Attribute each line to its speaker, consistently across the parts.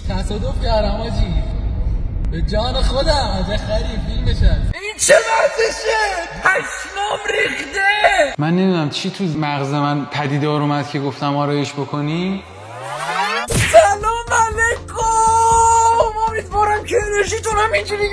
Speaker 1: تصادف کردم آجی، به جان خودم از خری فیلمش هست. این چه وقتشه؟ پشمام ریخته.
Speaker 2: من نمیدونم چی تو مغز من پدیدار اومد که گفتم آرایش بکنی.
Speaker 1: سلام علیکم، امیدوارم که انرژیتون هم اینجوری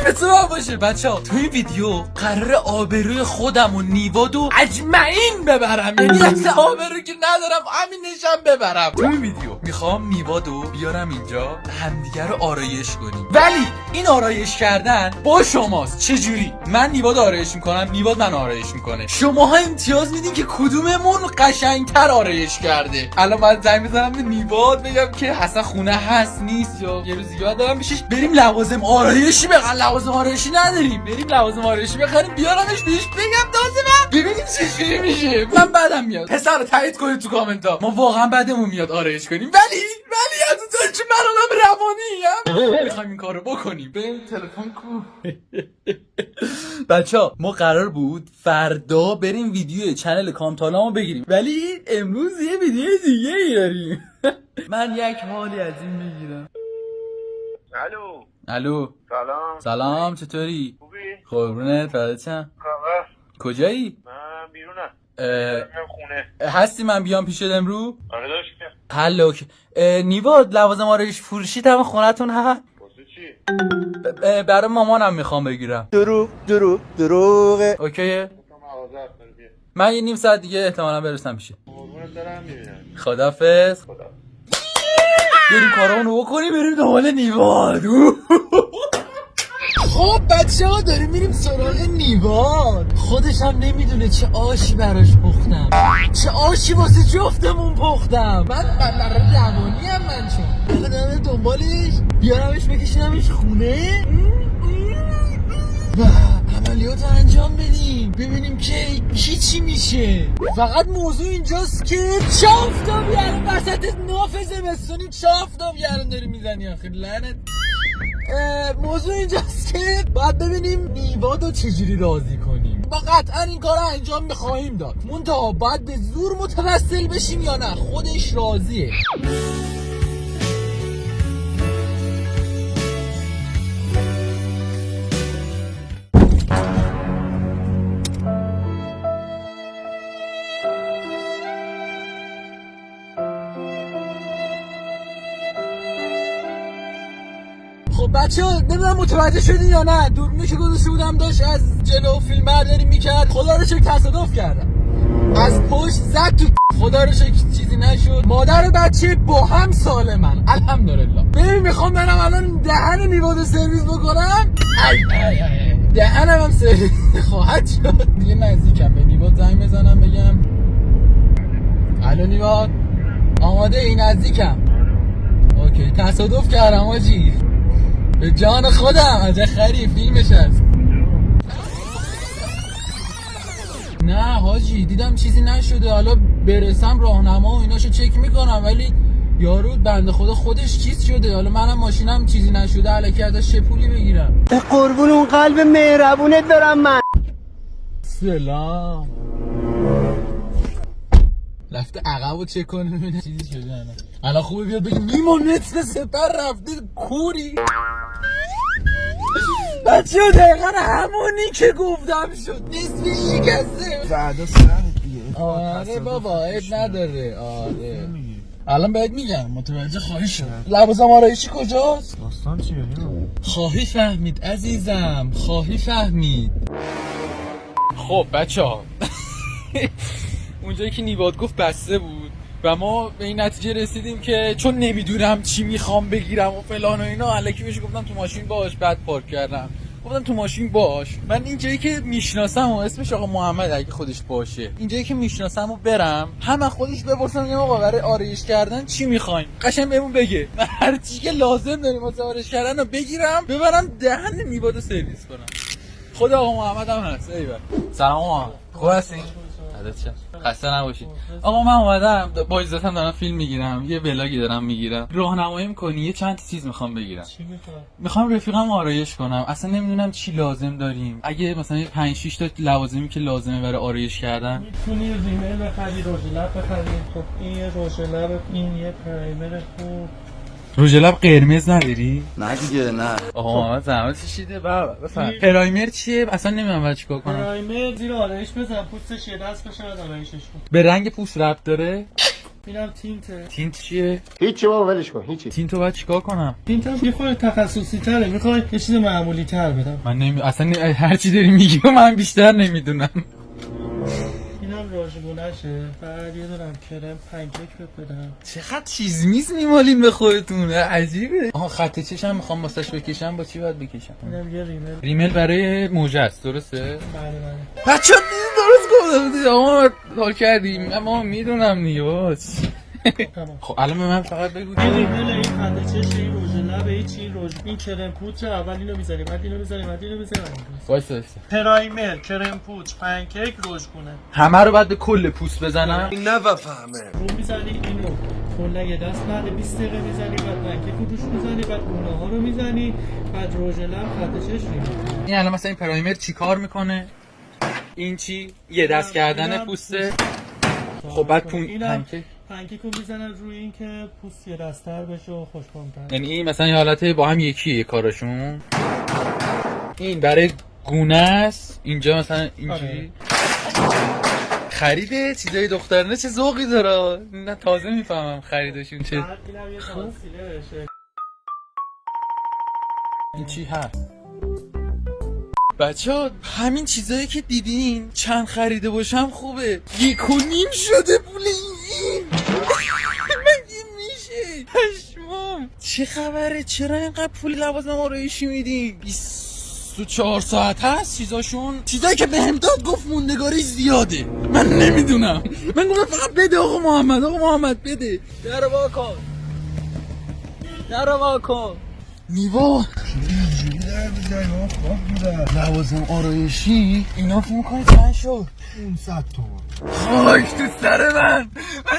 Speaker 1: مثل باشه. بچه ها تو این ویدیو قرار آبروی خودم و نیواد و اجمعین ببرم، یعنی اصلا آبروی که ندارم همینشم ببرم. تو این ویدیو میخوام نیوادو بیارم اینجا همدیگه رو آرایش کنیم، ولی این آرایش کردن با شماست. چجوری؟ من نیواد آرایش میکنم، نیواد من آرایش میکنه، شماها امتیاز میدین که کدوممون قشنگتر آرایش کرده. الان من زنگ میزنم به نیواد بگم که حسن خونه هست نیست، یا یه روز دیگه دارم بشش بریم لوازم آرایشی بخریم. لوازم آرایشی نداریم، بریم لوازم آرایشی بخریم بیارمش بهش بگم تازه من ببینیم چجوری میشه. من بعدم میاد. پسر تایید کنید تو کامنت ها، ما واقعا بعدمون میاد آرایش کنیم، ولی از اون که من آدم روانی میخوایم این کارو بکنیم. بریم تلفن کو. بچه‌ها ما قرار بود فردا بریم ویدیو چنل کامتالامو بگیریم، ولی امروز یه ویدیو دیگه ای داریم. من یک حالی از این میگیرم. الو سلام چطوری؟
Speaker 3: خوبی؟
Speaker 1: قربونت فردت چم.
Speaker 3: خبر؟
Speaker 1: کجایی؟
Speaker 3: من بیرونم. میام خونه.
Speaker 1: هستی من بیام پیشت امرو؟
Speaker 3: آره داشت که.
Speaker 1: حالا اوکی. نیواد لوازم آرایش فروشی تم خونتون هست؟
Speaker 3: واسه چی؟
Speaker 1: برای مامانم میخوام بگیرم.
Speaker 4: دروغه.
Speaker 1: اوکیه؟
Speaker 3: تو مغازه هست بیا.
Speaker 1: من یه نیم ساعت دیگه احتمالاً برسم میشه.
Speaker 3: قربونت دارم میبینم.
Speaker 1: خدافظ. بریم کارامونو بکنیم بریم دنبال نیواد. خب بچه ها داریم میریم سراغ نیواد. خودش هم نمیدونه چه آشی براش پختم، چه آشی واسه جفتمون پختم. من روانی هم من چون دارم دنبالش بیارمش بکشنمش خونه و عملیات انجام بدیم ببینیم که چی میشه. فقط موضوع اینجاست که چه آفتابی الان وسط ناف زمستونی چه آفتابی الان داری میزنی آخه لعنت. موضوع اینجاست که باید ببینیم نیوادو چجوری راضی کنیم. با قطعا این کار رو انجام میخواهیم داد، منتها باید به زور متوسل بشیم یا نه خودش راضیه. خب بچه ها نمیدونم متوجه شدین یا نه، دوربینی که گذاشته بودم داشت از جلو فیلم برداری میکرد. خدا رو شکر تصادف کردم، از پشت زد تو. خدا رو شکر چیزی نشد، مادر و بچه با هم سالمن الحمدلله. ببین میخوام برم الان دهن نیواد سرویس بکنم. دهنم هم سرویس خواهد شد. دیگه نزدیکم به نیواد زنگ بزنم بگم الو نیواد آماده ای؟ نزدیکم. اوکی تصادف کردم آجی، به جان خودم از خری فیلمش هست. نه حاجی دیدم چیزی نشده، حالا برسم راهنما و ایناشو چک میکنم، ولی یارو بنده خدا خودش چیز شده. حالا منم ماشینم چیزی نشده الکی ازش چه پولی بگیرم؟
Speaker 4: قربون اون قلب مهربونت دارم من.
Speaker 1: سلام. رفته عقبو چک کنه ببینه چیزی شده نه. الان خوبه بیاد بگی نیما نصف سپر رفته کوری. بچه ها دقیقا همونی که گفتم شد، نصفی شکسته.
Speaker 4: فردا سرمت دیگه.
Speaker 1: آره بابا عیب نداره. آره الان بهت میگم متوجه خواهی شد. لوازم آرایشی کجاست؟
Speaker 4: داستان چیه اینو؟
Speaker 1: خواهی فهمید عزیزم، خواهی فهمید. خب بچه ها اونجایی که نیواد گفت بسته بود و ما به این نتیجه رسیدیم که چون نمیدونم چی میخوام بگیرم و فلان و اینا، الکی بهش گفتم تو ماشین باش. بعد پارک کردم گفتم تو ماشین باش. من اینجایی که میشناسم و اسمش آقا محمد اگه خودش باشه، اینجایی که میشناسم و برم هم خودش بپرسم یه آقا برای آرایش کردن چی میخواین، قشنگ بهمون بگه. من هر چی که لازم داریم واسه آرایش کردن رو بگیرم ببرم دهن نیوادو سرویس کنم. خدا آقا محمد هم هست. ایول سلام آقا، خوب هستین؟ خسته نباشید. آقا من اومدم با عزتم دارم فیلم میگیرم، یه ولاگی دارم میگیرم، راهنمایی می‌کنی؟ یه چند چیز میخوام بگیرم.
Speaker 4: چی
Speaker 1: میخوام رفیقم آرایش کنم، اصلا نمیدونم چی لازم داریم. اگه مثلا 5 6 تا لوازمی که لازمه برای آرایش کردن.
Speaker 5: میتونی ریمل بخری، رژ لب بخری. خب این یه رژ لب، این یه پرایمر خوب،
Speaker 1: روژ لب قرمز نداری؟
Speaker 4: نه دیگه نه.
Speaker 1: آها زحمت کشیده بابا بفهم. پرایمر چیه؟ اصلا نمیدونم بعد چیکار کنم.
Speaker 5: پرایمر زیر آرایش بزن، پوستش یه دست بشه بعد آرایشش کن.
Speaker 1: به رنگ پوست ربط داره؟
Speaker 5: اینم تینته.
Speaker 1: تینت چیه؟
Speaker 4: هیچی بابا ولش کن هیچی.
Speaker 1: تینتو بعد چیکار کنم؟
Speaker 5: تینت هم یه خورده تخصصی تره، میخوای یه چیز معمولی تر بدم.
Speaker 1: من اصلا هر چی داری میگی من بیشتر نمیدونم.
Speaker 5: اینم راژگونشه، بعد یه دونم کرم پنکیک بدم.
Speaker 1: چقدر چیز میز میمالین به خودتون، عجیبه. آها خط چشم میخوام واسش بکشم، با چی باید بکشم؟
Speaker 5: اینم یه ریمل.
Speaker 1: ریمل برای موجه است درسته؟
Speaker 5: بله.
Speaker 1: بچه درست گفتم آقا حال کردیم اما میدونم دیگه.
Speaker 5: تمام.
Speaker 1: خب الان به من فقط بگو
Speaker 5: این ریمل، این خنده چش، این روژ لب، این کرم پودر، اول اینو میذاریم، بعد اینو میذاریم، بعد اینو میذاریم.
Speaker 1: وایسا
Speaker 5: پرایمر، کرم پودر، پنکیک، روژگونه.
Speaker 1: همه رو بعد به کل پوست بزنم.
Speaker 4: نفهمه.
Speaker 5: رو میزنی اینو کلا یه دست بعد 20 دقیقه میزنی، بعد پنکیک رو روش میزنی، بعد گونه ها رو میزنی، بعد روژ لب، خط چش ریمل.
Speaker 1: این الان مثلا این پرایمر چی کار میکنه؟ این چی؟ یه دست کردن پوسته. خب بعد
Speaker 5: پنکیک رو میزنن روی این که پوست یه دست‌تر بشه و خوشبام‌تر.
Speaker 1: یعنی این مثلا یه حالت با هم یکیه کارشون. این برای گونه است، اینجا مثلا اینجوری. خریده چیزای دخترانه چه ذوقی داره. نه تازه میفهمم خریدشون چه.
Speaker 5: بعد اینم یه کانسیلرشه.
Speaker 1: این چی هست؟ بچه ها همین چیزایی که دیدین چند خریده باشم خوبه. 1.5 شده پول این. مگه میشه؟ پشمام چه خبره؟ چرا اینقدر پول لوازم آرایشی میدین؟ 24 ساعت هست چیزاشون؟ چیزایی که بهم داد گفت موندگاری زیاده. من نمیدونم. من گفتم فقط بده آقا محمد بده. در واکن نیوا لوازم آرایشی اینا فکر می‌کنی چند شد؟
Speaker 4: 500 تومان.
Speaker 1: خاک تو سر من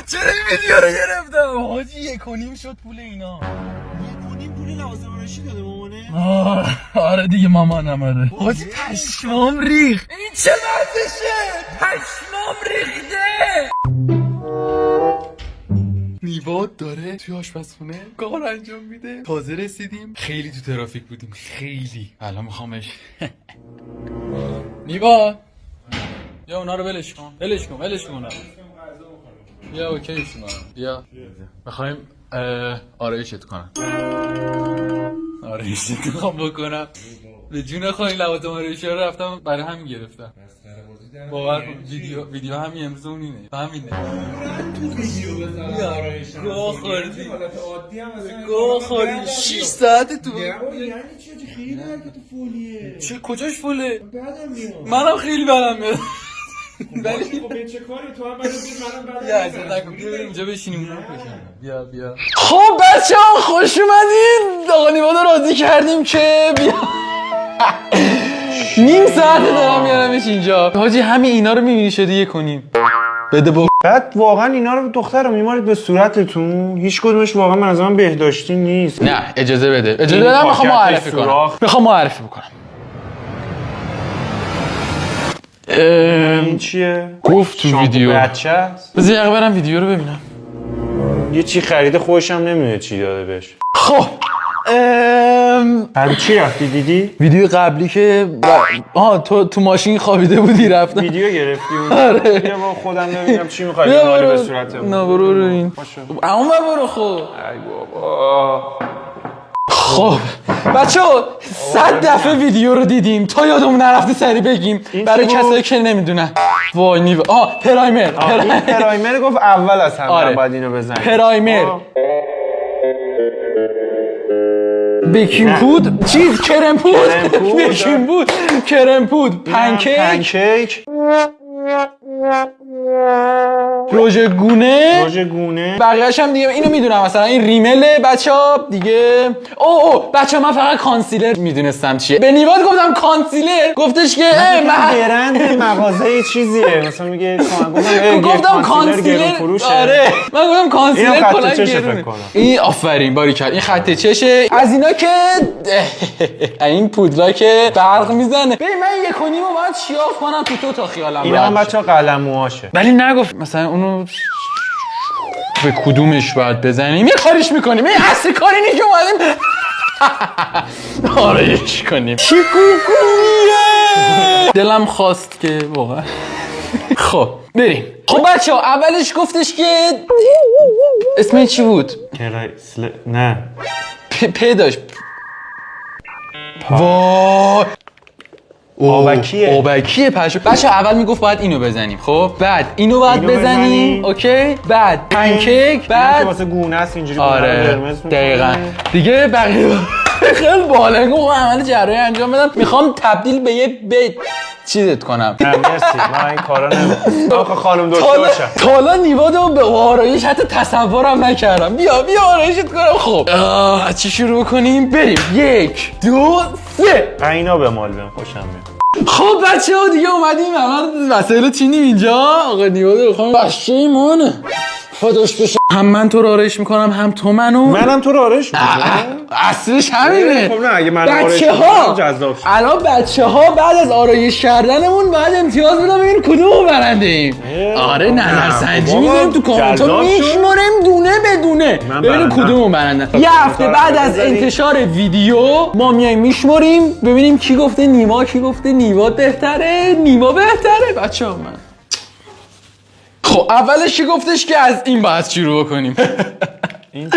Speaker 1: چرا این ویدیو رو گرفتم؟ حاجی 1.5 شد پول اینا.
Speaker 5: 1.5 پول لوازم آرایشی داده مامانه؟
Speaker 1: آره دیگه مامانم آره. حاجی پشمام ریخت. این چه وضعشه؟ پشمام ریخته. نیوا داره توی آشپزخونه کار انجام میده. تازه رسیدیم، خیلی تو ترافیک بودیم، خیلی. الان میخوامش نیوا یا اونا رو ولش کن اونا. بیا اوکی شما بیا میخوایم آرایشت کنم. آرایشت میخوام بکنم به جون خواهی لوازم آرایشی رو رفتم برای همین گرفتم. باور کن ویدیو همین امروز اینه همینه. گوه خوردی 6 ساعت تو.
Speaker 5: یعنی چی خیلی حرکت فولیه.
Speaker 1: چه کجاش فوله؟
Speaker 5: بدم میاد.
Speaker 1: منم خیلی بدم میاد. ولی
Speaker 5: خب چه کاری تو هم منم
Speaker 1: بیا اینجا بشینیم بیا خب بچه‌ها خوش اومدین. آقا نیوا رو راضی کردیم که بیا. نیم ساعت دارم میارمش اینجا. حاجی همین اینا رو میبینی شده 1.5 بده با.
Speaker 6: بعد واقعا اینا رو دختر رو میمارید به صورتتون، هیچ کدومش واقعا من از من بهداشتی نیست.
Speaker 1: نه اجازه بده میخوام معرفی بکنم.
Speaker 6: این چیه؟
Speaker 1: گفت تو ویدیو
Speaker 6: بچه است.
Speaker 1: بذار یه برم ویدیو رو ببینم.
Speaker 6: یه چی خریده خودش هم نمیدونه چی داده بهش.
Speaker 1: خب
Speaker 6: هر چی رفتی دیدی؟
Speaker 1: ویدیو قبلی که تو ماشین خوابیده بودی رفتم
Speaker 6: ویدیو گرفتی اون.
Speaker 1: آره.
Speaker 6: بیا با خودم ببینم چی می‌خوای بماری به صورتم.
Speaker 1: نه برو این. اما برو خب.
Speaker 6: ای بابا.
Speaker 1: خب بچه‌ها 100 دفعه ویدیو رو دیدیم تا یادمون نرفته سری بگیم برای کسایی که نمیدونن. وای نیوا پرایمر
Speaker 6: این پرایمر گفت اول از همه
Speaker 1: آره.
Speaker 6: باید اینو بزنی.
Speaker 1: پرایمر بیکینگ پود چیز کرم پود بیکینگ پود کرم پود پنکیک روژگونه بقیه‌اش هم دیگه اینو میدونم. مثلا این ریمله بچه‌ها دیگه. بچه‌ها من فقط کانسیلر میدونستم چیه. به نیواد گفتم کانسیلر گفتش که
Speaker 6: برند مغازه چیزیه مثلا میگه
Speaker 1: گفتم کانسیلر. آره من گفتم کانسیلر کلا گرونه. این آفرین باریکلا این خط چشه. از اینا که این پودرا که برق میزنه. ببین من 1.5 باید شیاف کنم تو تا خیالم
Speaker 6: اینا هم بچه‌ها قلموهاشه.
Speaker 1: ولی نگفت مثلا اونو
Speaker 2: به کدومش باید بزنیم؟ یه کاریش میکنیم، یه اصلی کاری نیست که اومدیم آرایش کنیم. شکوکویه دلم خواست که واقعا. خب بریم. خب بچه ها اولش گفتش که اسم چی بود؟
Speaker 6: نه
Speaker 2: پ داشت. وای آبکیه پشو. بچه اول میگفت باید اینو بزنیم، خب بعد اینو باید بزنیم، اوکی، بعد پنکیک، بعد
Speaker 6: واسه گونه است اینجوری.
Speaker 2: آره دقیقاً دیگه بقیه خیلی بالا گفت عمل جراحی انجام بدم، میخوام تبدیل به یه بیت چیزت کنم.
Speaker 6: مرسی من این کارا نمی‌کنم. آخه خانم دکتر باشم.
Speaker 2: تا حالا نیوادو به آرایش حتی تصورم نکردم. بیا آرایشت کنم. خب از چی شروع کنیم؟ بریم. 1 2 3.
Speaker 6: اینا به مال بهم خوشم میاد.
Speaker 2: خب بچه ها دیگه اومدیم همه وسایل چینیم اینجا. آقا نیوادو بخوام بچه ایمانه فداش بشه. هم من تو رو آرایش میکنم هم تو
Speaker 6: منم تو رو آرایش میکنم.
Speaker 2: اصلش همینه.
Speaker 6: خب نه اگه من آرایش
Speaker 2: بچه ها
Speaker 6: جذاب شد.
Speaker 2: الان بچه ها بعد از آرایش کردنمون بعد امتیاز بدم ببین کدومو برنده ایم. آره نظرسنجی میذاریم تو کامنت ها میشماریم دونه به دونه ببینیم کدومو برنده. یه هفته بعد از انتشار ویدیو ما میایم میشماریم ببینیم کی گفته نیما کی گفته نیما بهتره نیما بهتره. بچه ها من خب اولش گفتش که از این باید شروع کنیم.
Speaker 6: این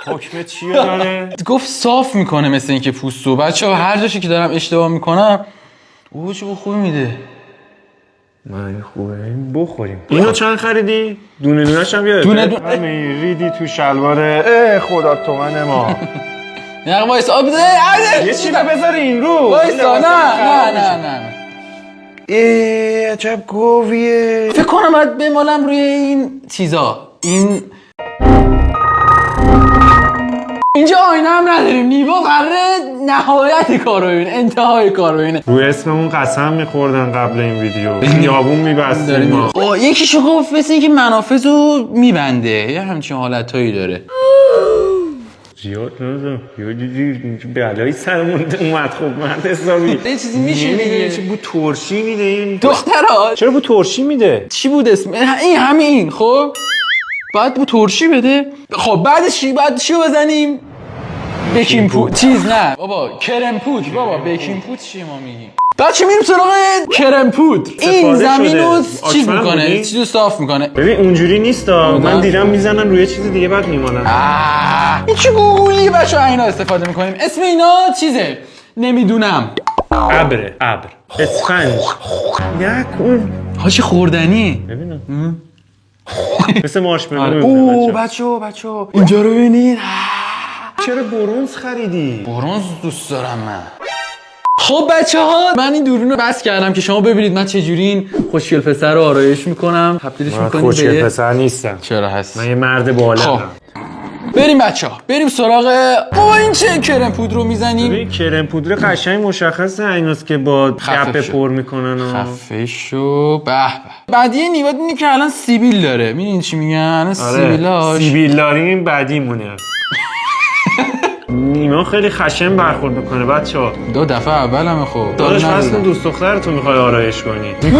Speaker 6: حکم چیه داره؟
Speaker 2: گفت صاف میکنه مثل اینکه پوستو. بچه‌ها هر جاشی که دارم اشتباه میکنم اوه چه خوب میده.
Speaker 6: من خوبه بخوریم. اینو چند خریدی؟ دونه دونه‌ش هم یادته؟
Speaker 2: دونه
Speaker 6: همین ریدی تو شلوار خدا تومن ما.
Speaker 2: نه وایسا
Speaker 6: یه چیزی بذار این رو.
Speaker 2: وایسا نه
Speaker 6: عجب گویه.
Speaker 2: فکر کنم باید بمالم روی این چیزا. اینجا آینه هم نداریم. نیوا قراره نهایت کار ببینه انتهای کار ببینه.
Speaker 6: روی اسممون قسم میخوردن قبل این ویدیو. خیابون میبستیم ما.
Speaker 2: یکیشو گفت مثل اینکه منافذو میبنده یه همچین حالتایی داره.
Speaker 6: زیاد نزم یه بلایی سرمون اومد. خب مرد حسابی
Speaker 2: یه چیزی میشه دیگه.
Speaker 6: چه بود ترشی میده این
Speaker 2: دخترها
Speaker 6: چرا بود ترشی میده؟
Speaker 2: چی بود اسم این همین. خب بعد بود ترشی بده. خب بعدش چی بزنیم؟ بیکینگ پود چیز نه بابا کرم پود. بابا بیکینگ پود چیه ما میگیم؟ بچه میریم سراغ کرم پود. این زمین رو چیز میکنه چیزو صاف میکنه.
Speaker 6: ببین اونجوری نیست من دیدم میزنن روی چیز دیگه بعد میمونن.
Speaker 2: این چی گوگولی بچه اینا استفاده میکنیم. اسم اینا چیزه نمیدونم.
Speaker 6: ابر اسفنج نکن
Speaker 2: هاچی خوردنیه.
Speaker 6: ببینم مثل مارشملو.
Speaker 2: اوه بچه اینجا رو ببینید.
Speaker 6: چرا برنز خریدی؟
Speaker 2: برنز دوست دارم من. خب بچه ها من این دوربین رو بس کردم که شما ببینید من چجوری این خوشگل پسر رو آرایش میکنم. تبدیلش میکنیم به
Speaker 6: خوشگل پسر نیستم.
Speaker 2: چرا هست؟
Speaker 6: من یه مرد بالغم.
Speaker 2: بریم بچه ها بریم سراغ بابا این چه کرم پودر رو میزنیم.
Speaker 6: ببین کرم پودر قشنگ مشخصه ایناست که با گپ پر میکنن و
Speaker 2: خفه شو. به بعدی نیواد اینه که الان سیبیل داره. میدونین چی میگن؟ سیبیلاش
Speaker 6: سیبیل داریم بعدی مونه. نیما خیلی خشن برخورد میکنه بچه‌ها.
Speaker 2: دو دفعه اولمه. خب
Speaker 6: داداش اصلا دوست دخترتو میخوای آرایش کنی.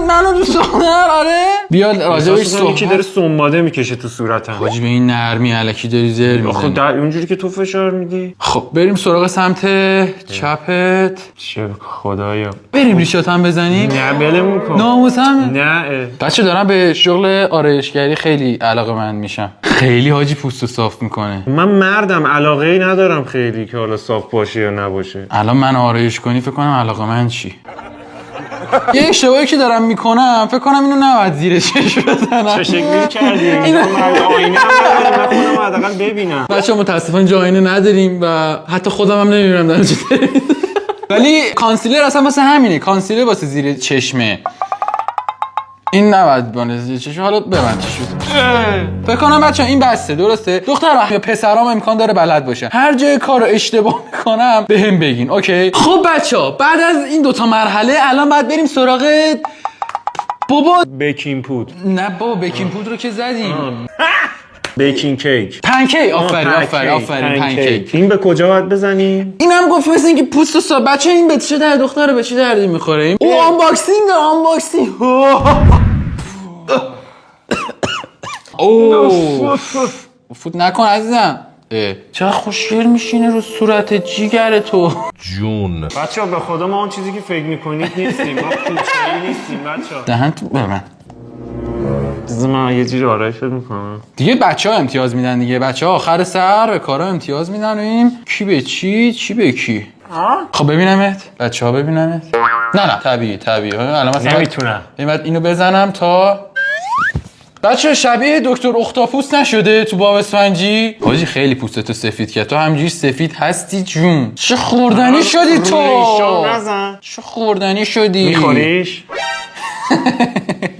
Speaker 2: منو دوست دختر آره. بیا راجعش صحبت.
Speaker 6: کی داره سنباده میکشه تو صورتم.
Speaker 2: حاجی به این نرمی الکی داری زر میزنی.
Speaker 6: خب در اونجوری که تو فشار میدی.
Speaker 2: خب بریم سراغ سمت چپت.
Speaker 6: چه خدایا.
Speaker 2: بریم ریشات هم بزنیم.
Speaker 6: نه بلمون کن.
Speaker 2: ناموسم.
Speaker 6: نه
Speaker 2: بچه دارم به شغل آرایشگری خیلی علاقه‌مند میشم. خیلی حاجی پوستو صاف میکنه.
Speaker 6: من مردم علاقه‌ای ندارم خیلی که حالا صاف باشه یا نباشه.
Speaker 2: الان من آرایش کنی فکر کنم علاقه‌مند چی. یه اشتباهی که دارم میکنم فکر کنم اینو نباید زیر چشم بزنم.
Speaker 6: چه شکلی کردی؟ اینو آینه هم ندارم. من خودم حداقل ببینم.
Speaker 2: بچه‌ها متاسفانه جا آینه نداریم و حتی خودم هم نمیبینم دارم چه ولی کانسیلر اصلا واسه همینه. کانسیلر واسه زیر چشمه. این نباید بانه زیر چشم. حالا ببند چی شد. فکر کنم بچه‌ها این بسته درسته. دخترها یا پسرام امکان داره بلد باشه. هر جای کارو اشتباه میکنم بهم بگین اوکی. خب بچه‌ها بعد از این دوتا مرحله الان باید بریم سراغ بابا
Speaker 6: بیکینگ پود.
Speaker 2: نه بابا بیکینگ پود رو که زدیم.
Speaker 6: بیکینگ کیک.
Speaker 2: پنکیک. آفرین پنکیک.
Speaker 6: این به کجا باید بزنیم؟
Speaker 2: اینم گفت مثل اینکه پوستو صاف. بچه این به چه درد دختره به چه دردی میخوره؟ او آنباکسینگ. اوه فوت نکن عزیزم. چقدر خوشگل میشینه رو صورت جیگر تو.
Speaker 6: بچه ها به خدا ما اون چیزی که فکر میکنید نیستیم. ما پوچه‌ای نیستیم بچه ها.
Speaker 2: دهن تو به من.
Speaker 6: من یه جوری آرایش میکنم
Speaker 2: دیگه بچه ها امتیاز میدن دیگه. بچه ها آخر سر به کارا امتیاز میدن و این کی به چی به کی. خب ببینمت بچه ها ببینمت. نه طبیعی الان مثلا
Speaker 6: نمیتونم
Speaker 2: اینو بزنم تا بچه شبیه دکتر اختاپوس نشده تو باب اسفنجی. حاجی خیلی پوستتو سفید کرد. تو همینجوری سفید هستی جون. چه خوردنی شدی تو.
Speaker 6: نزن.
Speaker 2: چه خوردنی شدی.
Speaker 6: میخوریش؟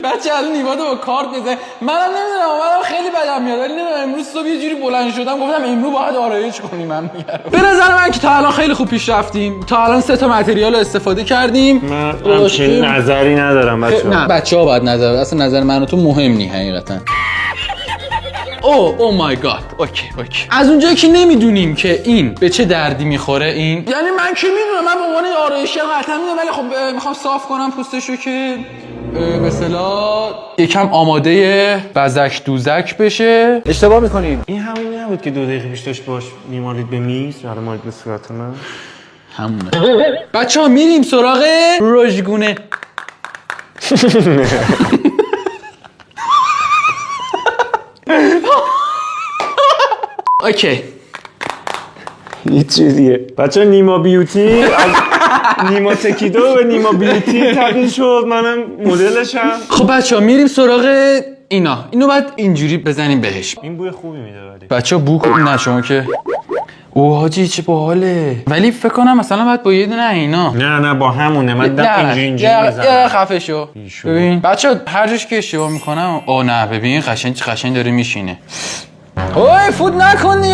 Speaker 2: بچه الان نیوادو با کارت بزن. منم نمیدونم خیلی بدم میاد ولی نمیدونم امروز صبح یه جوری بلند شدم گفتم امروز باید آرایش کنیم. من میگم به نظر من که تا الان خیلی خوب پیش رفتیم. تا الان 3 تا متریال استفاده کردیم.
Speaker 6: من همچین نظری ندارم بچه ها.
Speaker 2: نه بچه ها باید نظر اصلا نظر من و تو مهم نی حقیقتا. او مای گاد. اوکی از اونجایی که نمیدونیم که این به چه دردی میخوره این، یعنی من که میدونم من به عنوان آرایشگر قطعا میدونم ولی خب میخوام صاف کنم پوستشو که به اصطلاح یکم آماده بزک دوزک بشه.
Speaker 4: اشتباه میکنیم.
Speaker 6: این همین نبود که 2 دقیقه پیش داشت باش میمالید به میز برای مالید به صورت من؟
Speaker 2: همونه. بچه ها میریم سراغ رژگونه. اوکی
Speaker 6: هیچ چیزیه بچه نیما بیوتی از نیما تکیدو به نیما بیوتی تبدیل شد. منم مدلشم.
Speaker 2: خب بچه ها میریم سراغ اینو باید اینجوری بزنیم بهش.
Speaker 6: این بوی خوبی میده ولی
Speaker 2: بچه ها بو نه شما که اوه حاجی چه باحاله. ولی فکر کنم مثلا باید با یه دونه اینا.
Speaker 6: نه با همونه. من دم اینجوری
Speaker 2: یه خفه شو. ببین بچه ها هر جاش که اشتباه میکنم نه ببین قشنگ داره میشینه. اوه فوت نکنی.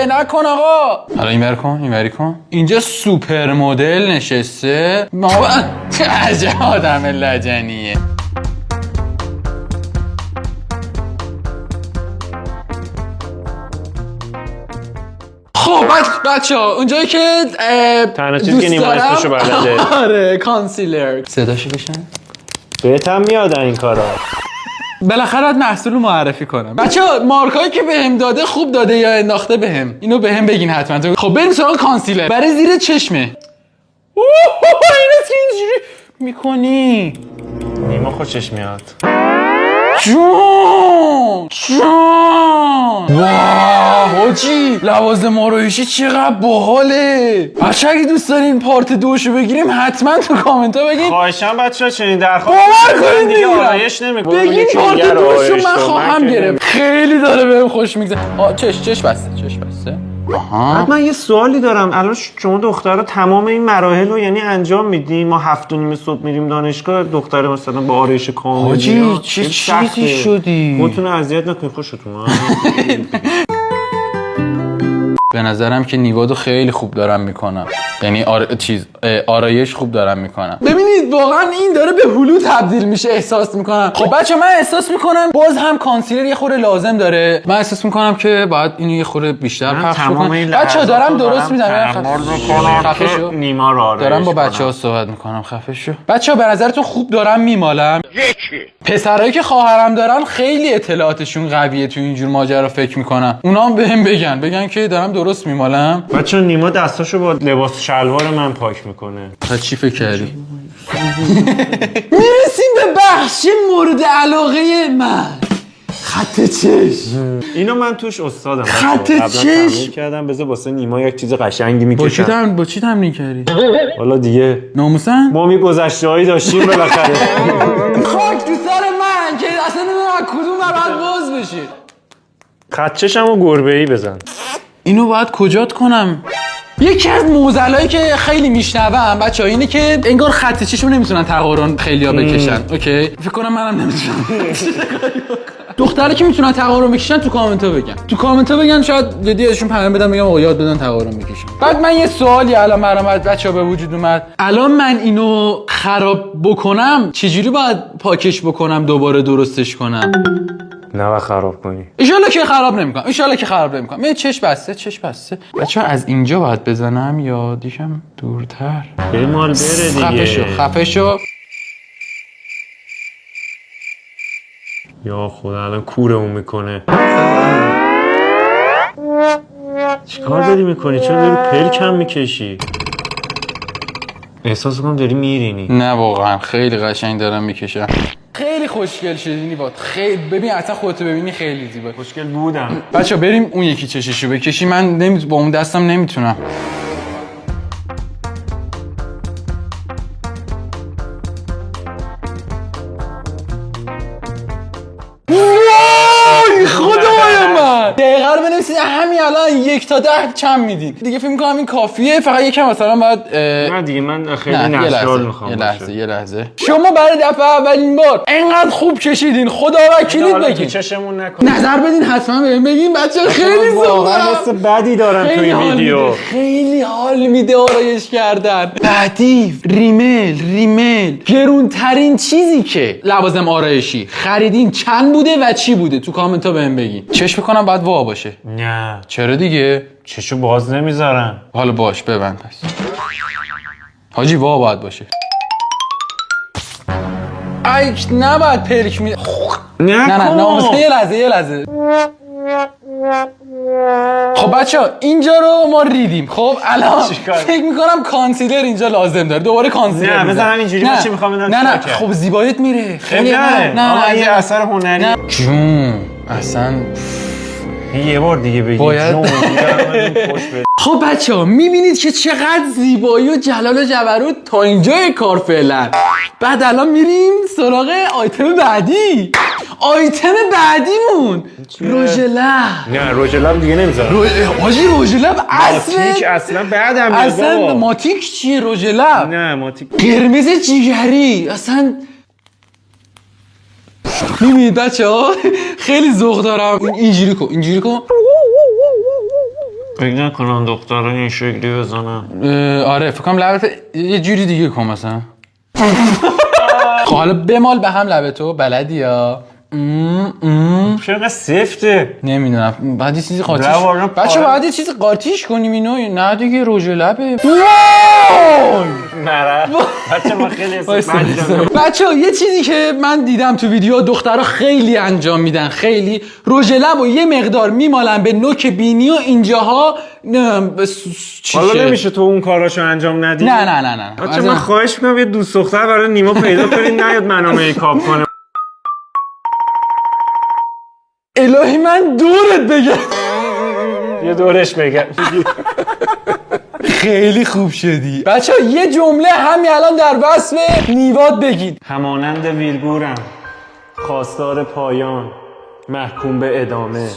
Speaker 2: نکن آقا. حالا این بری کن. اینجا سوپر مدل نشسته. چه عجب آدم لجنیه. خب بچه ها اونجایی که
Speaker 6: تنها چیزی که نیما اسمشو بلده.
Speaker 2: آره کانسیلر. صداشو بشن
Speaker 6: بهتم میاد این کارا.
Speaker 2: بالاخره باید محصول رو معرفی کنم. بچه‌ها مارکایی که بهم داده خوب داده یا انداخته بهم. اینو بهم بگین حتما. خب بریم سراغ کانسیلر برای زیر چشمه. اینو چه اینجوری میکنی؟
Speaker 6: نیما خوشش میاد.
Speaker 2: جون واه حاجی لوازم آرایشی چقدر باحاله. بچه اگه دوست دارین پارت 2 شو بگیریم حتما تو کامنت ها بگین.
Speaker 6: خواهشم بچه‌ها چنین درخواست
Speaker 2: باور کنید
Speaker 6: دیگه آرایش نمی‌کنم.
Speaker 2: بگین پارت 2 شو من خواهم گرفت. خیلی داره بهم خوش میگذره. چش بسته.
Speaker 6: بعد من یه سوالی دارم. الان شما دخترها تمام این مراحل رو یعنی انجام میدین؟ ما 7:30 صبح میریم دانشگاه دختر مثلا با آرایش کامل.
Speaker 2: حاجی چه چیزی شدی؟
Speaker 6: خودتون اذیت نکنید خوشتون.
Speaker 2: به نظرم که نیوادو خیلی خوب دارم میکنم. یعنی آرایش خوب دارم میکنم. ببینید واقعا این داره به هلو تبدیل میشه احساس میکنم. خب بچه من احساس میکنم باز هم کانسیلر یه خورده لازم داره. من احساس میکنم که باید اینو یه خورده بیشتر پخش کنم. بچه دارم درست میدم. خفه شو.
Speaker 6: نیما رو آرایش
Speaker 2: دارم با بچه‌ها صحبت میکنم. خفه شو. بچه‌ها به نظرتون خوب دارم میمالم؟ پسرایی که خواهرم دارن خیلی اطلاعاتشون قویه تو اینجور ماجرا فکر میکنم. اونا هم بهم بگن که دارم درست میمالم.
Speaker 6: بچه نیما دستاشو با لباس شلوار من پاک میکنه.
Speaker 2: تا چی فکر کردی؟ میرسیم به بخش مورد علاقه من. خط چشم.
Speaker 6: اینو من توش استادم.
Speaker 2: خط چشم
Speaker 6: تمرین کردم. بذار واسه نیما یک چیز قشنگی میکشم.
Speaker 2: با چی تمرین کردی؟
Speaker 6: والا دیگه
Speaker 2: ناموسن
Speaker 6: ما گذشته‌هایی داشتیم بالاخره.
Speaker 2: خاک تو سر من که اصلا نمیدونم کدوم بعد باز بشه.
Speaker 6: خط چشمو گربه‌ای بزن.
Speaker 2: اینو باید کجات کنم؟ یکی از معضلایی که خیلی میشنوم بچه‌ها اینه که انگار خط چشم نمیتونن تقارن خیلی‌ها بکشن. اوکی فکر کنم منم نمیتونم. دختره که میتونن تقارن بکشن تو کامنت ها بگن شاید جدی ازشون پیام بدم بگم آقا یاد بدن تقارن بکشن. بعد من یه سوالی الان برام بچه‌ها به وجود اومد. الان من اینو خراب بکنم چجوری باید پاکش بکنم دوباره درستش کنم؟
Speaker 6: نه خراب کنی.
Speaker 2: ایشالله که خراب نمی‌کنم. من چش بسته. بچه‌ها از اینجا باید بزنم یا دیشم دورتر؟
Speaker 6: بریم مال بره دیگه.
Speaker 2: خفه شو.
Speaker 6: یا خدا الان کورمون میکنه. چیکار داری میکنی؟ چرا داری پلکم میکشی؟ احساس کنم داری میرینی.
Speaker 2: نه واقعا خیلی قشنگ دارم میکشم. خیلی خوشگل شدی نیواد. خیلی ببین اصلا خودتو ببینی خیلی زیبا.
Speaker 6: خوشگل بودم.
Speaker 2: بچا بریم اون یکی چششو بکشی. من با اون دستم نمیتونم. وای خدای من دقیقه رو بنویسید همین الان 1 تا 10 کم میدین دیگه. فکر میکنم این کافیه. فقط یکم مثلا باید
Speaker 6: نه دیگه من خیلی نچرال میخوام.
Speaker 2: یه لحظه شما برای دفعه اولین بار انقدر خوب کشیدین خدا وکیلیت بگین.
Speaker 6: چشمون نکن.
Speaker 2: نظر بدین حتما بگین بچه‌ها. خیلی
Speaker 6: واقعا حس بدی دارم توی ویدیو.
Speaker 2: خیلی حال میده آرایش کردن. بعدی ریمل گرونترین چیزی که لوازم آرایشی خریدین چند بوده و چی بوده تو کامنت ها بهم بگین. چشم کنم بعد وا باشه.
Speaker 6: نه
Speaker 2: چرا دیگه؟
Speaker 6: چشو باز نمیذارن.
Speaker 2: حالا باش ببند پس. حاجی وا باید باشه. ای نباید پلک می نه یه لحظه خب بچه‌ها اینجا رو ما ریدیم. خب الان فکر میکنم کانسیلر اینجا لازم داره. دوباره کانسیلر
Speaker 6: نه بزن اینجوری. من چی میخوام بدم؟
Speaker 2: نه خب زیباییت میره. خیلی
Speaker 6: نه یه اثر هنری.
Speaker 2: جون اصلا
Speaker 6: یه بار دیگه بگید جون.
Speaker 2: خب بچه‌ها میبینید که چقدر زیبایی و جلال و جبروت تا اینجای کار فعلا. بعد الان میریم سراغ آیتم بعدی. آیتم بعدیمون رژ لب.
Speaker 6: نه رژ لب دیگه نمیذارم.
Speaker 2: حاجی رژ لب
Speaker 6: اصلا بعدم
Speaker 2: اصلا ماتیک چیه رژ لب؟
Speaker 6: نه ماتیک
Speaker 2: قرمز جیگری اصلا. میبینید بچه‌ها خیلی ذوق دارم. اینجوری کن
Speaker 6: فکر نکنم دختران این شکلی بزنن.
Speaker 2: آره فکر کنم لبت یه جوری دیگه کن مثلا. خب حالا بمال به هم لبتو بلدی یا
Speaker 6: چرا سفته؟
Speaker 2: نمیدونم بعد یه چیزی قاطیش بچه بعد یه چیزی قاطیش کنیم اینو. نه دیگه رژ لبه.
Speaker 6: نره بچه ما خیلی
Speaker 2: بچه یه چیزی که من دیدم تو ویدیو دخترها خیلی انجام میدن. خیلی رژ لب و یه مقدار میمالن به نوک بینی و اینجاها.
Speaker 6: حالا نمیشه تو اون کاراشو انجام ندی؟
Speaker 2: نه
Speaker 6: بچه من خواهش میکنم یه دوست دختر برای نیما پیدا کنید نیاد منو میکاپ کنه.
Speaker 2: الهی من دورت بگم.
Speaker 6: یه دورش بگم.
Speaker 2: خیلی خوب شدی. بچه ها یه جمله همین الان در وصف نیواد بگید.
Speaker 6: همانند ویرگورم خواستار پایان محکوم به ادامه.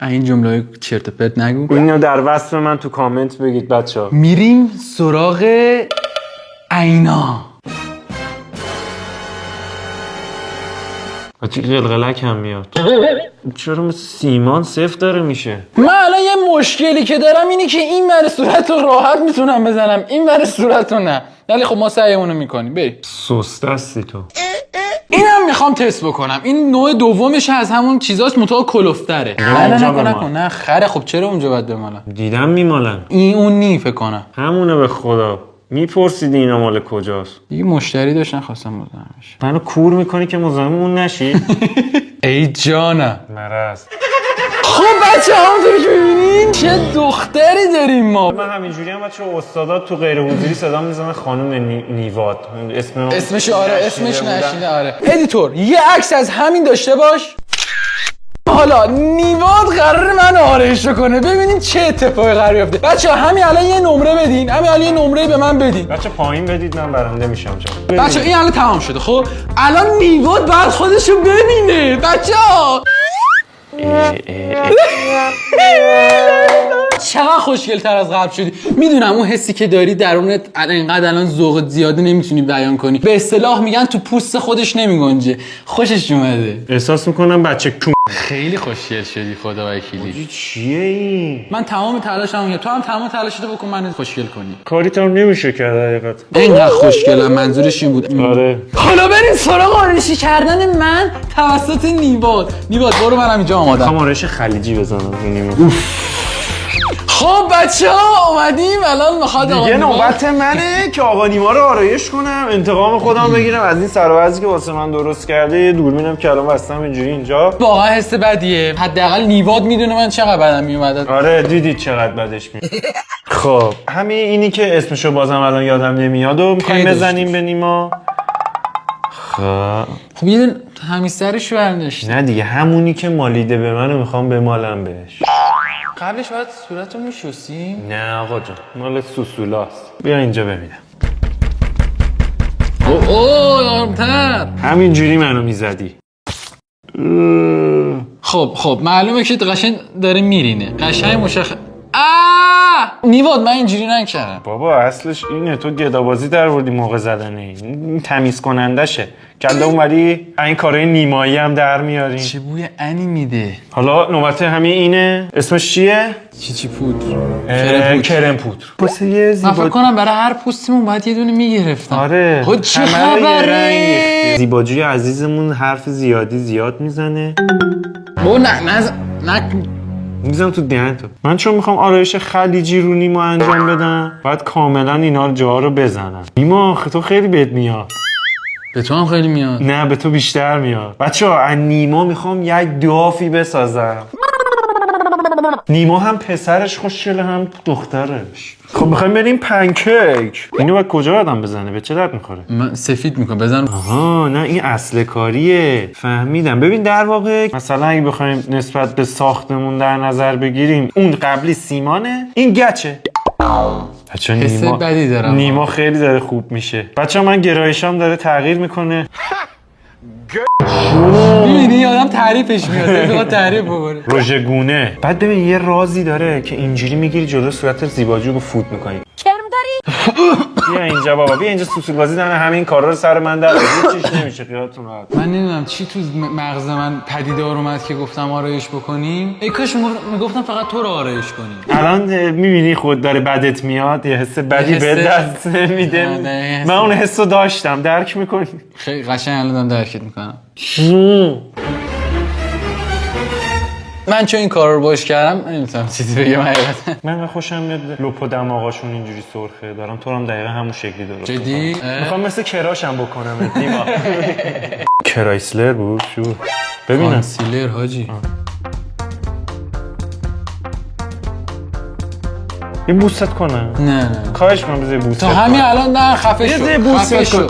Speaker 2: این جمله چرت و پرت نگو.
Speaker 6: اینو در وصف من تو کامنت بگید بچه ها.
Speaker 2: میریم سراغ عینا.
Speaker 6: بچه قلقلک هم میاد. چرا مثل سیمان صفر داره میشه؟
Speaker 2: من الان یه مشکلی که دارم اینه که این ور صورت رو راحت میتونم بزنم این ور صورت رو نه. ولی خب ما سعیمونو میکنیم. بریم.
Speaker 6: سسته هستی تو.
Speaker 2: اینم میخوام تست بکنم. این نوع دومش از همون چیزاست متو کلفتره. نکن نه خره. خب چرا اونجا باید بمالم؟
Speaker 6: دیدم میمالن.
Speaker 2: این اون نی فکر کنم.
Speaker 6: همونه به خدا. میپرسیدی اینا مال کجاست؟
Speaker 2: یه مشتری داشتن خواستم مزاحمش.
Speaker 6: منو کور میکنی که مزاحم اون نشی؟
Speaker 2: ای جانم.
Speaker 6: مرض.
Speaker 2: خب بچه همونطوری که ببینین چه دختری داریم ما.
Speaker 6: من همینجوری هم بچه استادات تو غیر حضوری صدا میزنن خانم نیواد.
Speaker 2: اسمش آره اسمش نشینه. آره ادیتور یه عکس از همین داشته باش. حالا نیواد قراره من آرایش کنه. ببینین چه اتفاقی قرار بیفته. بچه همین الان یه نمره بدین. همین الان یه نمره به من بدین.
Speaker 6: بچه پایین بدید من برنده میشم.
Speaker 2: بچه این الان تمام شده. خب الان نیواد بعد خودشو ببینه. بچه چقدر خوشگل تر از قبل شدی. میدونم اون حسی که داری درونت اینقدر الان ذوق زیاده نمیتونی بیان کنی. به اصطلاح میگن تو پوست خودش نمیگنجه. خوشش اومده.
Speaker 6: احساس میکنم بچه
Speaker 2: خیلی خوشگل شدی خدا وکیلی.
Speaker 6: چیه این؟
Speaker 2: من تمام تلاشمو میکنم. تو هم تمام تلاشتو بکن منو خوشگل کنی.
Speaker 6: کاریت هم نمیشه کرد حقیقت.
Speaker 2: اینقدر خوشگلم منظورش این بود.
Speaker 6: آره.
Speaker 2: حالا بریم سراغ آرایشی کردن من توسط نیواد. نیواد برو منم اینجا آمادم.
Speaker 6: آرایش خلیجی بزنم.
Speaker 2: خب بچه ها اومدیم الان میخواد آقا
Speaker 6: دیگه
Speaker 2: نیما
Speaker 6: نوبت منه که آقا نیما رو آرایش کنم، انتقام خودم بگیرم از این سر و وضعی که واسه من درست کرده. یه دوربینم که الان بستم اینجوری اینجا.
Speaker 2: واقعا حس بدیه. حداقل نیواد میدونه من چقدر بدم میومد.
Speaker 6: آره دیدید چقدر بدش میاد. خب همین اینی که اسمشو بازم الان یادم نمیاد و میخوایم بزنیم به نیما.
Speaker 2: خب یه همیسترش برنشت.
Speaker 6: نه دیگه همونی که مالیده به منو میخوام بمالم بهش.
Speaker 2: قبلش باید صورتو میشستیم؟
Speaker 6: نه آقا جان مال سوسولاست. بیا اینجا ببینم.
Speaker 2: اوه آرمتر
Speaker 6: همینجوری منو میزدی.
Speaker 2: خب معلومه که قشنگ داره میرینه. قشنگ مشخص. نیواد من اینجوری نکردم.
Speaker 6: بابا اصلش اینه، تو گدابازی در وردی موقع زدن این تمیز کنندشه. کله اومدی این کارهای نیمایی هم در میارین.
Speaker 2: چه بوی انی میده.
Speaker 6: حالا نوبت همین اینه. اسمش چیه؟
Speaker 2: چی پودر.
Speaker 6: کرم پودر. واسه یه
Speaker 2: من فکر کنم برای هر پوستمون باید یه دونه میگرفتم.
Speaker 6: آره.
Speaker 2: خود چه خبره؟
Speaker 6: زیباجوی عزیزمون حرف زیاد میزنه.
Speaker 2: بابا نه
Speaker 6: میزنم تو دهن تو. من چون میخوام آرایش خلیجی رو نیما انجام بدم باید کاملا اینا جاها رو بزنم. نیما تو خیلی بهت میاد.
Speaker 2: به تو هم خیلی میاد.
Speaker 6: نه به تو بیشتر میاد. بچه‌ها از نیما میخوام یک دافی بسازم. نیما هم پسرش خوشگله هم دخترش. خب میخوایم بریم پنکیک. اینو باید کجا آدم بزنه؟ به چه درد میخوره؟
Speaker 2: من سفید میکنم بزن.
Speaker 6: آها نه این اصل کاریه. فهمیدم. ببین در واقع مثلا اگه بخوایم نسبت به ساختمون در نظر بگیریم اون قبلی سیمانه این گچه. بچه نیما
Speaker 2: بدی دارم.
Speaker 6: نیما خیلی داره خوب میشه. بچه من گرایشام داره تغییر میکنه.
Speaker 2: میبینی آدم تعریفش میاد. تعریف بکنه.
Speaker 6: روژگونه. بعد ببین یه رازی داره که اینجوری میگیری جلو صورت زیباجو رو فوت میکنی.
Speaker 7: کرم داری؟
Speaker 6: بیا اینجا بابا. بیا اینجا سوسول بازی دارن همین کارا رو سر من در چیش نمیشه خیالتون راحت.
Speaker 2: من نمیدونم چی تو مغز من پدیدار اومد که گفتم آرایش بکنیم. ای کاش میگفتم فقط تو رو آرایش کنیم.
Speaker 6: الان میبینی خود داره بدت میاد. یه حس بدی به دست میده. من اون حسو داشتم. درک میکنی؟
Speaker 2: خیلی قشنگ الان درکت میکنم. من چون این کار رو باش کردم نمیتونم چیزی بگم حقیقتا.
Speaker 6: من خوشم میاد لپ و دماغاشون اینجوری سرخه. دارم تو هم دقیقا همون شکلی درست.
Speaker 2: جدی؟
Speaker 6: میخوام مثل کراشم بکنم. نیما کرایسلر بود شو. ببینم
Speaker 2: کانسیلر حاجی.
Speaker 6: یه بوست کنم.
Speaker 2: نه
Speaker 6: خواهش من بذار بوست.
Speaker 2: تو همین الان نه خفه شو.
Speaker 6: یه بوست کن.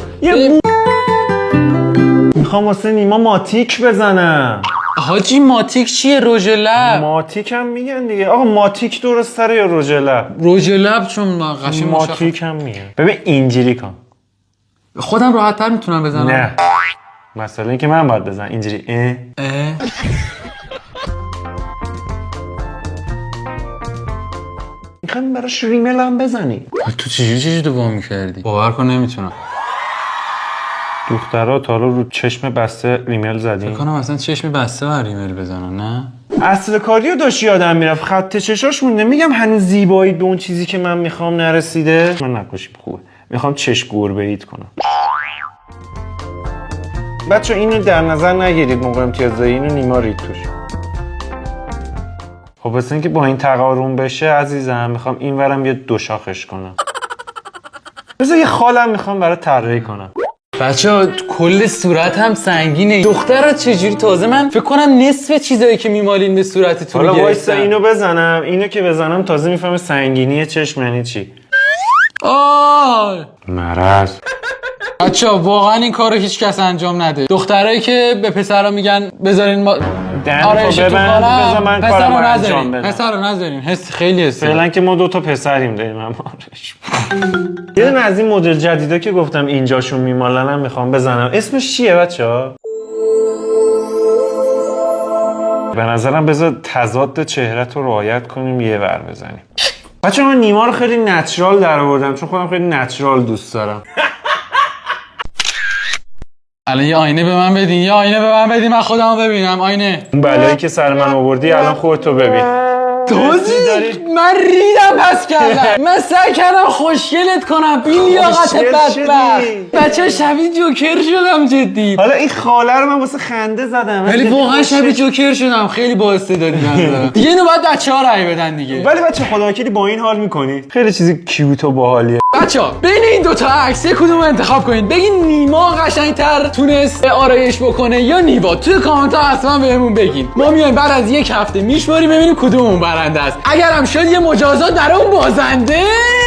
Speaker 6: میخوام واسه نیما ماتیک بزنم.
Speaker 2: حاجی ماتیک چیه؟ رژ لب.
Speaker 6: ماتیک هم میگن دیگه. آقا ماتیک درست تره یا رژ لب؟
Speaker 2: رژ لب چون قشنگ
Speaker 6: ماتیک هم میگن. ببین اینجوری کن.
Speaker 2: خودم راحت تر میتونم بزنم.
Speaker 6: نه مثلا اینکه من باید بزنم اینجوری. میخوام براش ریمل هم بزنی.
Speaker 2: تو چجوری دوام میکردی؟ باور کن نمیتونم.
Speaker 6: دخترها تا حالا رو چشم بسته ریمل زدین؟
Speaker 2: فکر کنم اصلا چشم بسته بر ریمل بزنن. نه
Speaker 6: اصل کاریو داشت یادم میرفت. خط چشاش مونده. میگم هنوز زیبایی به اون چیزی که من میخوام نرسیده. من نقاشیم خوبه. میخوام چشم گربه ایت کنم. بچه اینو در نظر نگیرید موقع امتیازایی. اینو نیما رید توش. خب واسه اینکه با این تقارن بشه عزیزم میخوام این ورم یه دو شاخش کنم. بذار یه خالم میخوام برای طراحی کنم.
Speaker 2: بچه کل صورت هم سنگینه. دخترها چجوری تازه من فکر کنم نصف چیزایی که میمالین به صورتتون
Speaker 6: حالا
Speaker 2: گرفتن.
Speaker 6: وایسا اینو بزنم. اینو که بزنم تازه میفهمه سنگینی چشم یعنی چی. مرض.
Speaker 2: بچه واقعا این کارو هیچ کس انجام نده. دخترایی که به پسرا میگن بذارین ما آرایشتون کنم پسرا نذارین. پسرا نذارین. حس خیلی حس.
Speaker 6: فعلا که ما 2 تا پسریم داریم. هم آرایش. یه دونه از این مدل جدیدا که گفتم اینجاشون میمالنم میخوام بزنم. اسمش چیه بچه‌ها؟ به نظرم بذار تضاد چهره رو رعایت کنیم یه ور بزنیم. بچه‌ها من نیما رو خیلی نچرال در آوردم چون خودم خیلی نچرال دوست دارم.
Speaker 2: الان یه آینه به من بدین. یه آینه به من بدین من خودمو ببینم. آینه.
Speaker 6: اون بلایی که سر من آوردی الان خودتو ببین.
Speaker 2: توزی من ریدم پس کردم من سعی کردم خوشگلت کنم بی لیاقت
Speaker 6: خوشگل
Speaker 2: بدبخت
Speaker 6: شدی.
Speaker 2: بچه شبیه جوکر شدم جدی
Speaker 6: حالا این خاله رو من واسه خنده زدم
Speaker 2: ولی واقعا شبیه جوکر شدم خیلی با استعدادی من دیگه اینو باید بچه‌ها رأی بدن دیگه
Speaker 6: ولی بچه خدا وکیلی با این حال میکنید خیلی چیزی کیوت و باحالیه.
Speaker 2: بچه‌ها بین این دوتا عکس کدوم انتخاب کنید بگین نیما قشنگتر تونست آرایش بکنه یا نیوا توی کامنت ها حتما بهمون بگین ما میایم بعد از یک هفته میشماریم ببینیم کدوممون برنده است اگر هم شد یه مجازات در اون بازنده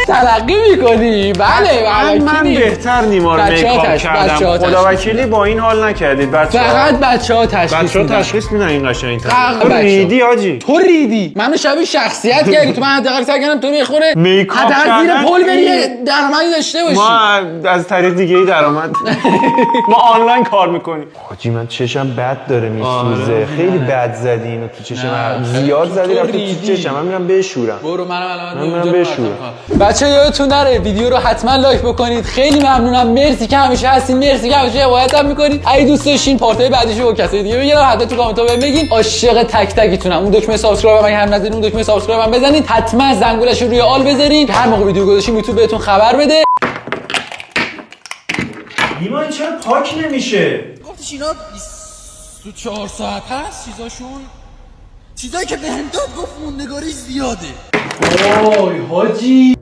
Speaker 2: تلقی میکنی بله
Speaker 6: من بهتر نیما رو میکاپ کردم خدا وکیلی با این حال نکردید بچه‌ها
Speaker 2: فقط بچه‌ها
Speaker 6: بچه‌ها
Speaker 2: میدن.
Speaker 6: تشخیص میدن این قشنگتر
Speaker 2: حق
Speaker 6: تو
Speaker 2: بچه‌ها.
Speaker 6: ریدی آجی
Speaker 2: تو ریدی منو شبیه شخصیت کردی تو من حداقل سعی کردم تو میخوره
Speaker 6: میکاپ
Speaker 2: حداقل زیر
Speaker 6: کردن
Speaker 2: پل بری
Speaker 6: این.
Speaker 2: درآمدی داشته باشی
Speaker 6: ما از طریق دیگه ای درآمد ما آنلاین کار میکنیم. حاجی من چشم بد داره میسوزه خیلی بد زدی اینو تو چشم زیاد زدی رفت تو چشم من میرم بشورم
Speaker 2: برو منم الان
Speaker 6: من بشور.
Speaker 2: بچه یادتون نره ویدیو رو حتما لایک بکنید خیلی ممنونم مرسی که همیشه هستین مرسی که همیشه حمایت هم میکنید اگه دوست داشتین پارتای بعدیشو با کسای دیگه بگیرم حتما تو کامنت ها بهم بگین عاشق تک تکتونم اون دکمه سابسکرایب هم هم نزدین اون دکمه سابسکرایب هم بزنید حتما زنگولش رو روی آل بذارید هر موقع ویدیو گذاشتیم یوتیوب بهتون خبر بده.
Speaker 6: نیما این چرا پاک نمیشه؟
Speaker 1: گفتش اینا 24 ساعت هست چیزایی که بهم داد گفت موندگاری زیاده
Speaker 2: وای حاجی